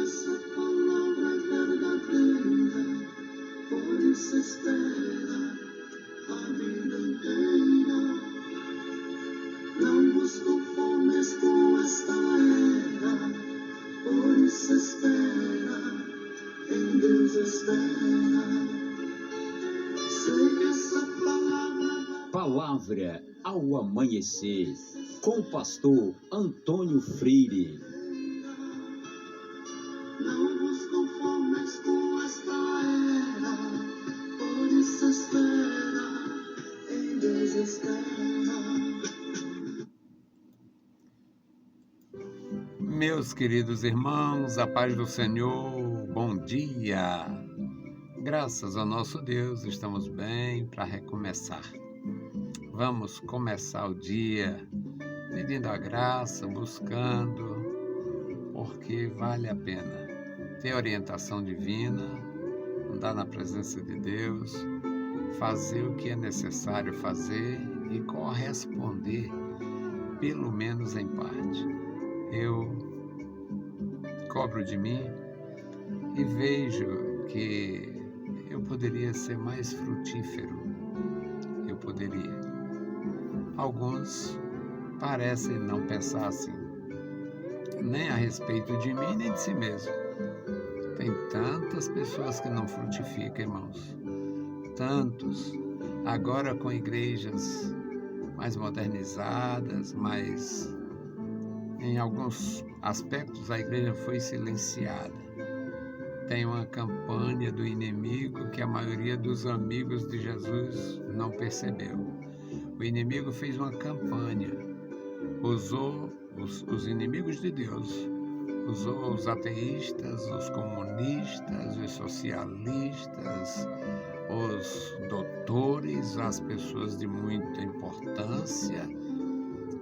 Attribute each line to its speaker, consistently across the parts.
Speaker 1: essa palavra é verdadeira, por isso espera a vida inteira. Não vos conformes com esta era, por isso espera, em Deus espera. Sei que essa palavra...
Speaker 2: Palavra ao amanhecer, com o pastor Antônio Freire.
Speaker 1: Não vos conformes com esta era, por isso espera, em Deus espera.
Speaker 3: Meus queridos irmãos, a paz do Senhor, bom dia! Graças ao nosso Deus, estamos bem para recomeçar. Vamos começar o dia pedindo a graça, buscando, porque vale a pena ter orientação divina, andar na presença de Deus, fazer o que é necessário fazer e corresponder, pelo menos em parte. Eu cobro de mim e vejo que eu poderia ser mais frutífero. Eu poderia. Alguns parecem não pensar assim, nem a respeito de mim, nem de si mesmo. Tem tantas pessoas que não frutificam, irmãos. Tantos. Agora com igrejas mais modernizadas, mais... Em alguns aspectos, a igreja foi silenciada. Tem uma campanha do inimigo que a maioria dos amigos de Jesus não percebeu. O inimigo fez uma campanha, usou os inimigos de Deus, usou os ateístas, os comunistas, os socialistas, os doutores, as pessoas de muita importância,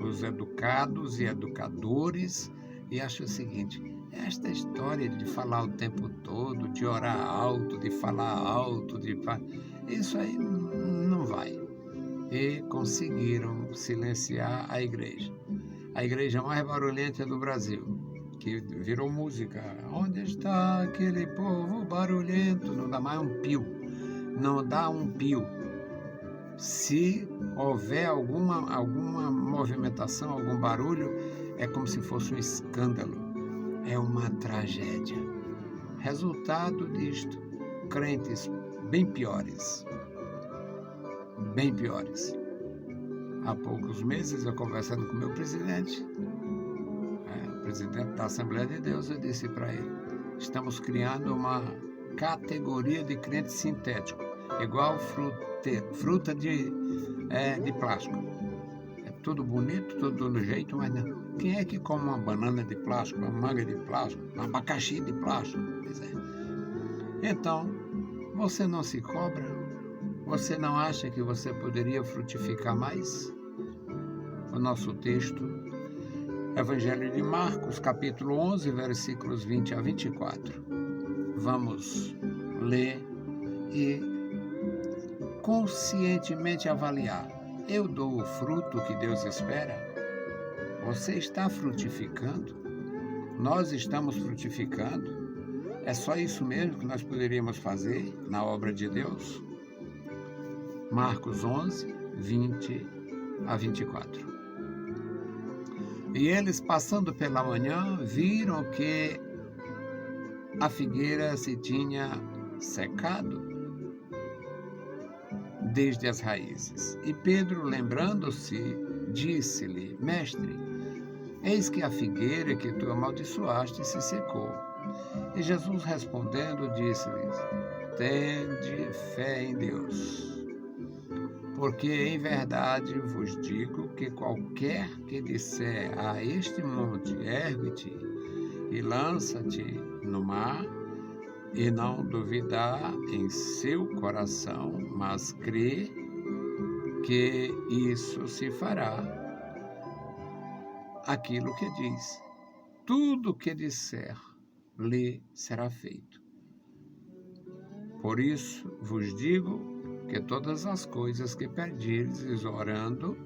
Speaker 3: os educados e educadores, e acho o seguinte: esta história de falar o tempo todo, de orar alto, de falar alto, isso aí não vai. E conseguiram silenciar a igreja mais barulhenta do Brasil, que virou música. Onde está aquele povo barulhento? Não dá mais um pio, não dá um pio. Se houver alguma movimentação, algum barulho, é como se fosse um escândalo, é uma tragédia. Resultado disto, crentes bem piores. Há poucos meses, eu conversando com o meu presidente, o presidente da Assembleia de Deus, eu disse para ele: estamos criando uma categoria de crente sintético, igual fruta de plástico. É tudo bonito, tudo do jeito, mas não. Quem é que come uma banana de plástico, uma manga de plástico, um abacaxi de plástico? Então, você não se cobra? Você não acha que você poderia frutificar mais? O nosso texto, Evangelho de Marcos, capítulo 11, versículos 20 a 24. Vamos ler e conscientemente avaliar. Eu dou o fruto que Deus espera? Você está frutificando? Nós estamos frutificando? É só isso mesmo que nós poderíamos fazer na obra de Deus? Marcos 11, 20 a 24. E eles, passando pela manhã, viram que a figueira se tinha secado desde as raízes. E Pedro, lembrando-se, disse-lhe: Mestre, eis que a figueira que tu amaldiçoaste se secou. E Jesus, respondendo, disse-lhes: Tende fé em Deus. Porque em verdade vos digo que qualquer que disser a este monte, ergue-te e lança-te no mar, e não duvidar em seu coração, mas crê que isso se fará, aquilo que diz, tudo que disser lhe será feito. Por isso vos digo que todas as coisas que pedirdes orando,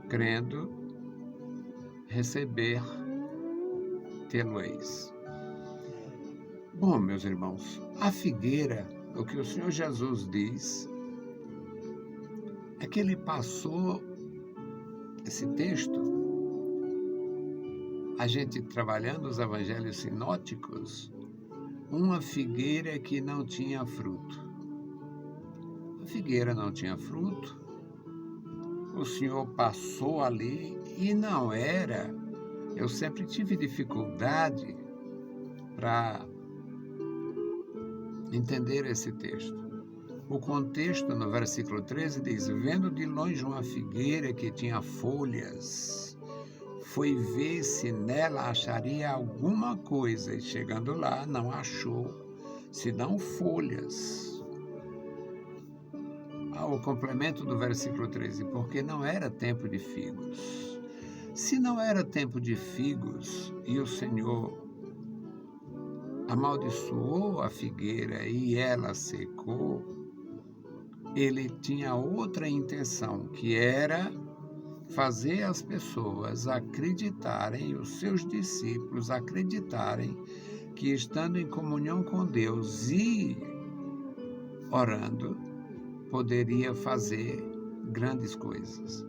Speaker 3: crendo, receber, tê-lo-eis. Bom, meus irmãos, a figueira, o que o Senhor Jesus diz, é que ele passou esse texto, a gente trabalhando os evangelhos sinóticos, uma figueira que não tinha fruto. A figueira não tinha fruto, o Senhor passou ali e não era. Eu sempre tive dificuldade para entender esse texto. O contexto no versículo 13 diz: vendo de longe uma figueira que tinha folhas, foi ver se nela acharia alguma coisa, e chegando lá não achou, senão folhas. O complemento do versículo 13, porque não era tempo de figos. Se não era tempo de figos e o Senhor amaldiçoou a figueira e ela secou, ele tinha outra intenção, que era fazer as pessoas acreditarem, os seus discípulos acreditarem que estando em comunhão com Deus e orando, poderia fazer grandes coisas.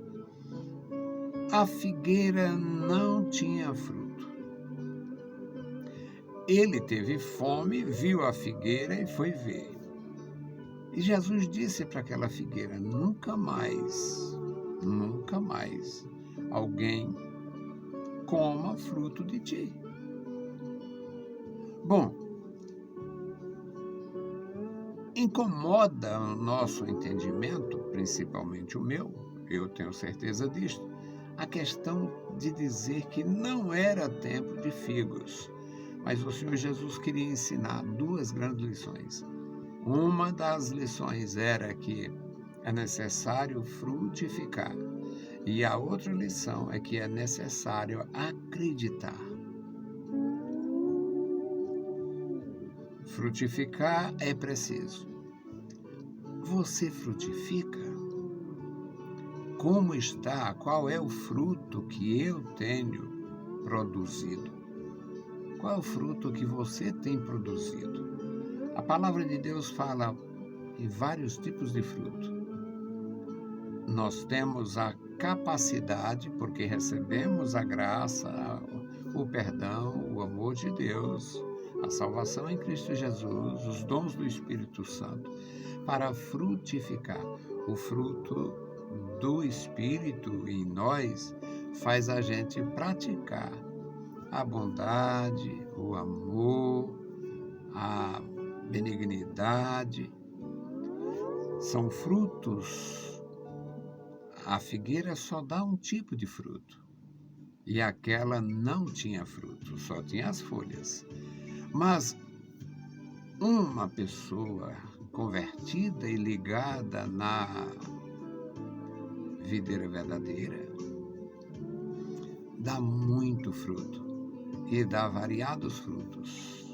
Speaker 3: A figueira não tinha fruto. Ele teve fome, viu a figueira e foi ver. E Jesus disse para aquela figueira: nunca mais alguém coma fruto de ti. Bom, incomoda o nosso entendimento, principalmente o meu, eu tenho certeza disso, a questão de dizer que não era tempo de figos. Mas o Senhor Jesus queria ensinar duas grandes lições. Uma das lições era que é necessário frutificar. E a outra lição é que é necessário acreditar. Frutificar é preciso. Você frutifica? Como está? Qual é o fruto que eu tenho produzido? Qual é o fruto que você tem produzido? A palavra de Deus fala em vários tipos de fruto. Nós temos a capacidade, porque recebemos a graça, o perdão, o amor de Deus, a salvação em Cristo Jesus, os dons do Espírito Santo, para frutificar. O fruto do Espírito em nós faz a gente praticar a bondade, o amor, a benignidade. São frutos. A figueira só dá um tipo de fruto. E aquela não tinha fruto, só tinha as folhas. Mas uma pessoa convertida e ligada na videira verdadeira dá muito fruto e dá variados frutos.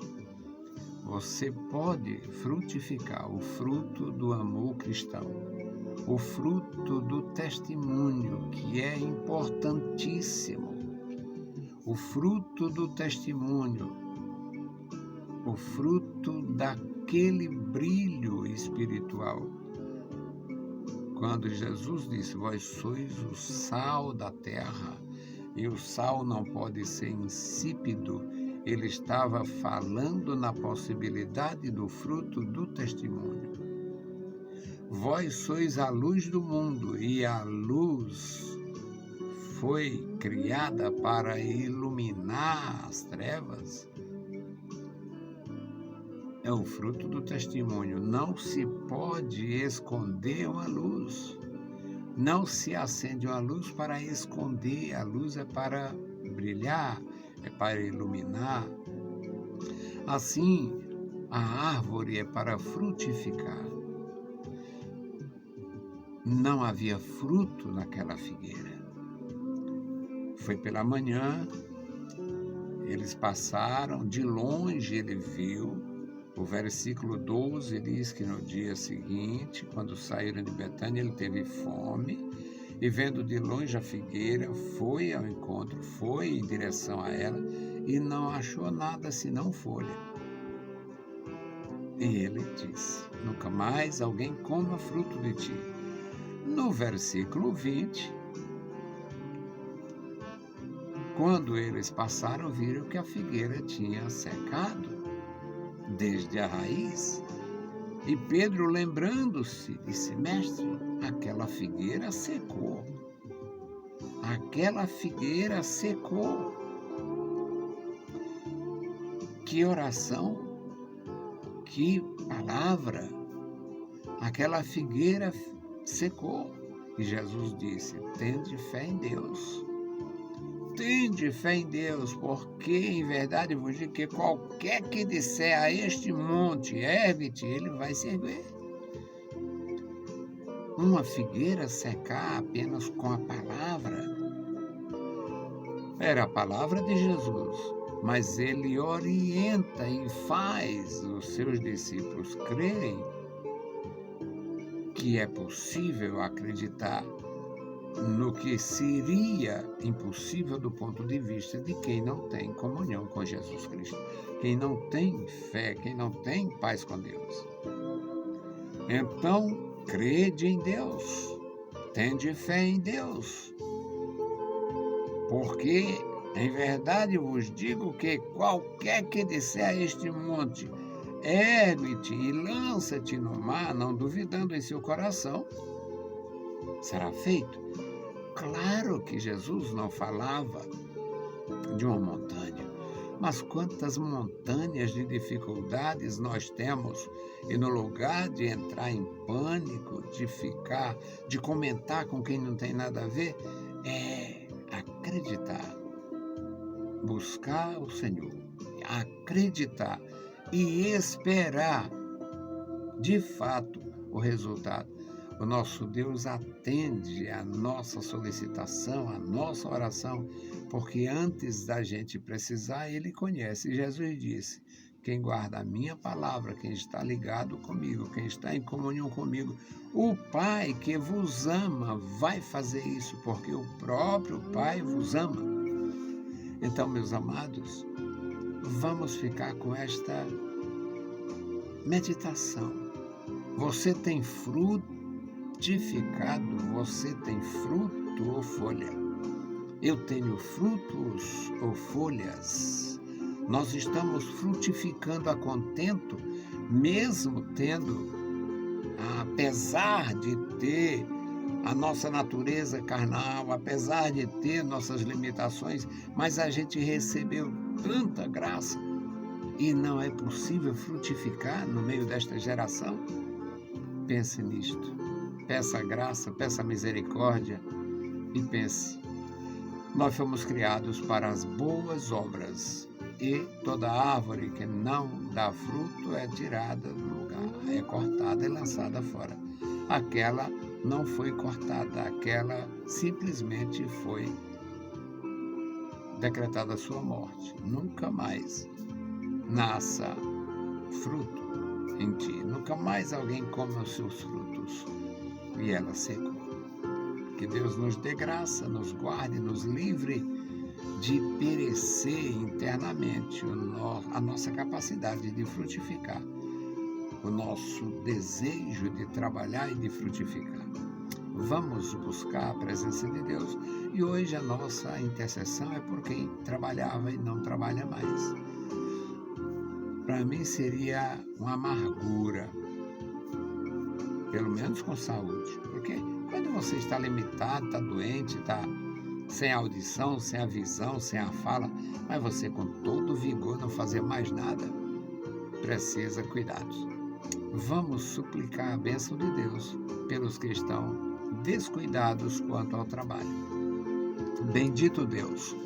Speaker 3: Você pode frutificar o fruto do amor cristão, o fruto do testemunho, que é importantíssimo, o fruto do testemunho, o fruto daquele brilho espiritual. Quando Jesus disse: vós sois o sal da terra, e o sal não pode ser insípido, ele estava falando na possibilidade do fruto do testemunho. Vós sois a luz do mundo, e a luz foi criada para iluminar as trevas. É o fruto do testemunho. Não se pode esconder uma luz. Não se acende uma luz para esconder. A luz é para brilhar, é para iluminar. Assim, a árvore é para frutificar. Não havia fruto naquela figueira. Foi pela manhã, eles passaram, de longe ele viu. O versículo 12 diz que no dia seguinte, quando saíram de Betânia, ele teve fome e, vendo de longe a figueira, foi ao encontro, foi em direção a ela e não achou nada senão folha. E ele disse: nunca mais alguém coma fruto de ti. No versículo 20, quando eles passaram, viram que a figueira tinha secado desde a raiz. E Pedro, lembrando-se, disse: mestre, aquela figueira secou. Aquela figueira secou. Que oração, que palavra! Aquela figueira secou. E Jesus disse: tende fé em Deus. Tende fé em Deus, porque em verdade vos digo que qualquer que disser a este monte, ergue-te, ele vai se erguer. Uma figueira secar apenas com a palavra. Era a palavra de Jesus, mas ele orienta e faz os seus discípulos crerem que é possível acreditar no que seria impossível do ponto de vista de quem não tem comunhão com Jesus Cristo, quem não tem fé, quem não tem paz com Deus. Então, crede em Deus, tende fé em Deus, porque em verdade vos digo que qualquer que disser a este monte, ergue-te e lança-te no mar, não duvidando em seu coração, será feito. Claro que Jesus não falava de uma montanha, mas quantas montanhas de dificuldades nós temos, e no lugar de entrar em pânico, de comentar com quem não tem nada a ver, é acreditar, buscar o Senhor, acreditar e esperar de fato o resultado. O nosso Deus atende a nossa solicitação, a nossa oração, porque antes da gente precisar, Ele conhece. Jesus disse: quem guarda a minha palavra, quem está ligado comigo, quem está em comunhão comigo, o Pai que vos ama vai fazer isso, porque o próprio Pai vos ama. Então, meus amados, vamos ficar com esta meditação. Você tem frutificado, você tem fruto ou folha? Eu tenho frutos ou folhas? Nós estamos frutificando a contento, mesmo tendo, apesar de ter a nossa natureza carnal, apesar de ter nossas limitações, mas a gente recebeu tanta graça e não é possível frutificar no meio desta geração? Pense nisto. Peça graça, peça misericórdia e pense. Nós fomos criados para as boas obras e toda árvore que não dá fruto é tirada do lugar, é cortada e lançada fora. Aquela não foi cortada, aquela simplesmente foi decretada a sua morte. Nunca mais nasça fruto em ti, nunca mais alguém come os seus frutos. E ela secou. Que Deus nos dê graça, nos guarde, nos livre de perecer internamente a nossa capacidade de frutificar, o nosso desejo de trabalhar e de frutificar. Vamos buscar a presença de Deus, e hoje a nossa intercessão é por quem trabalhava e não trabalha mais. Para mim seria uma amargura, pelo menos com saúde, porque quando você está limitado, está doente, está sem audição, sem a visão, sem a fala, mas você com todo vigor não fazer mais nada, precisa cuidados. Vamos suplicar a bênção de Deus pelos que estão descuidados quanto ao trabalho. Bendito Deus,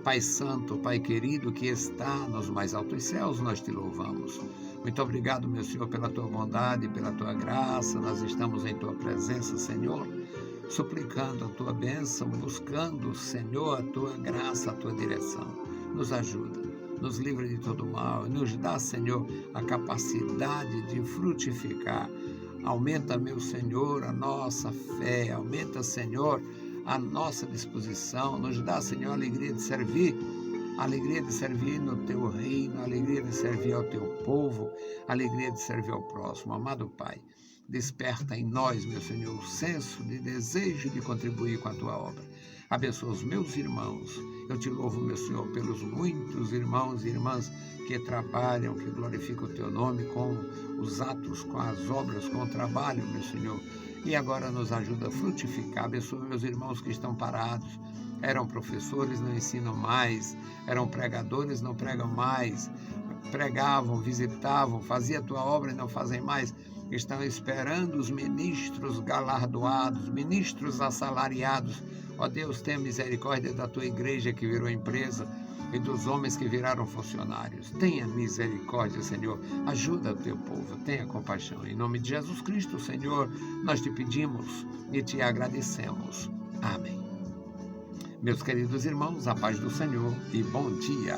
Speaker 3: Pai Santo, Pai querido, que está nos mais altos céus, nós te louvamos. Muito obrigado, meu Senhor, pela tua bondade, pela tua graça. Nós estamos em tua presença, Senhor, suplicando a tua bênção, buscando, Senhor, a tua graça, a tua direção. Nos ajuda, nos livra de todo mal, nos dá, Senhor, a capacidade de frutificar. Aumenta, meu Senhor, a nossa fé, aumenta, Senhor, a nossa disposição, nos dá, Senhor, a alegria de servir a alegria de servir no teu reino, a alegria de servir ao teu povo, a alegria de servir ao próximo. Amado Pai, desperta em nós, meu Senhor, o senso de desejo de contribuir com a tua obra. Abençoa os meus irmãos. Eu te louvo, meu Senhor, pelos muitos irmãos e irmãs que trabalham, que glorificam o teu nome com os atos, com as obras, com o trabalho, meu Senhor. E agora nos ajuda a frutificar. Abençoa meus irmãos que estão parados. Eram professores, não ensinam mais. Eram pregadores, não pregam mais. Pregavam, visitavam, faziam a tua obra e não fazem mais. Estão esperando os ministros galardoados, ministros assalariados. Ó Deus, tenha misericórdia da tua igreja que virou empresa e dos homens que viraram funcionários. Tenha misericórdia, Senhor. Ajuda o teu povo, tenha compaixão. Em nome de Jesus Cristo, Senhor, nós te pedimos e te agradecemos. Amém. Meus queridos irmãos, a paz do Senhor e bom dia.